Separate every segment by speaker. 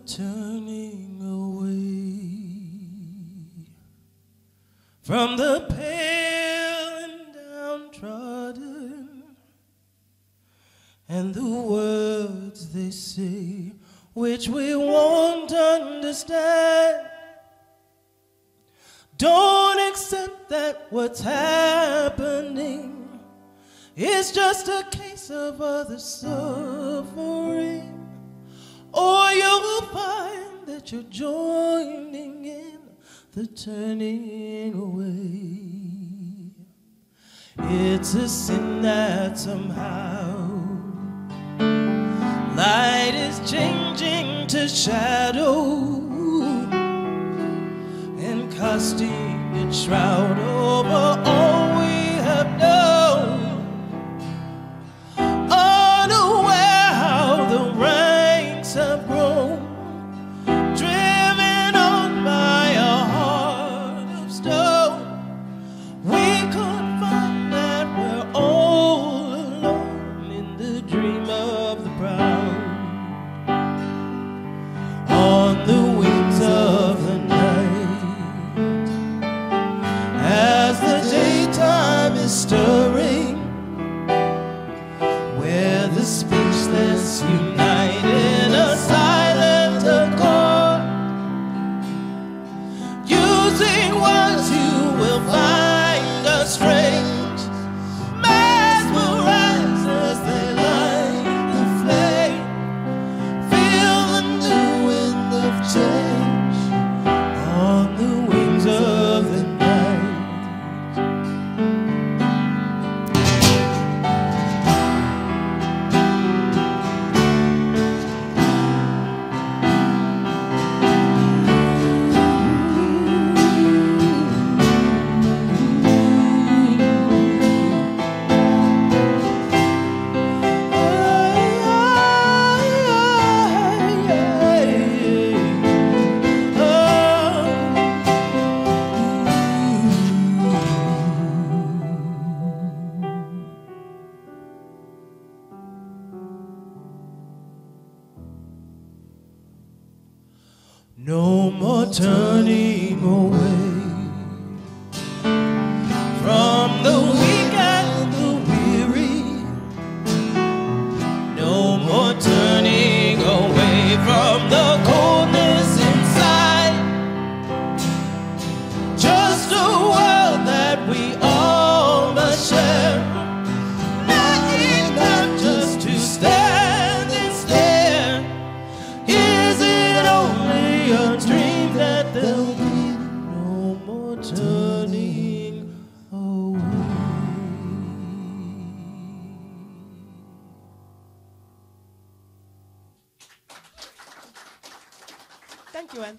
Speaker 1: turning away from the pale and downtrodden, and the words they say which we won't understand. Don't accept that what's happening is just a case of other suffering, or you'll find that you're joining in the turning away. It's a sin that somehow light is changing to shadow and casting its shroud over all we have known, unaware how the ranks have grown, driven on by a heart of stone. We could find that we're all alone in the dream of the proud, on the wings of the night, as the daytime is stirring, where the speechless unite in a silent accord. Using words you will find us strange, mesmerized as they light the flame. Feel the new wind of change on the wings of the night. No more turning away from the weak and the weary. No more turning away from the coldness inside. Just a world that we all must share. Not enough just to stand and stare. Is it only a dream that there'll be no more turning away?
Speaker 2: Thank you, Anne.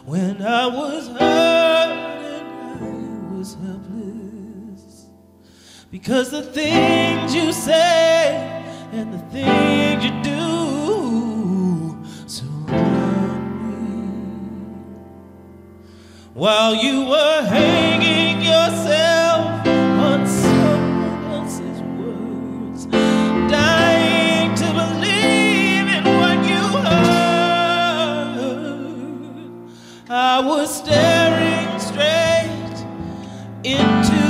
Speaker 1: when I was hurt and I was helpless. Because the things you say and the things you do surround me. While you were hanging yourself on someone else's words, dying to believe in what you heard, I was staring straight into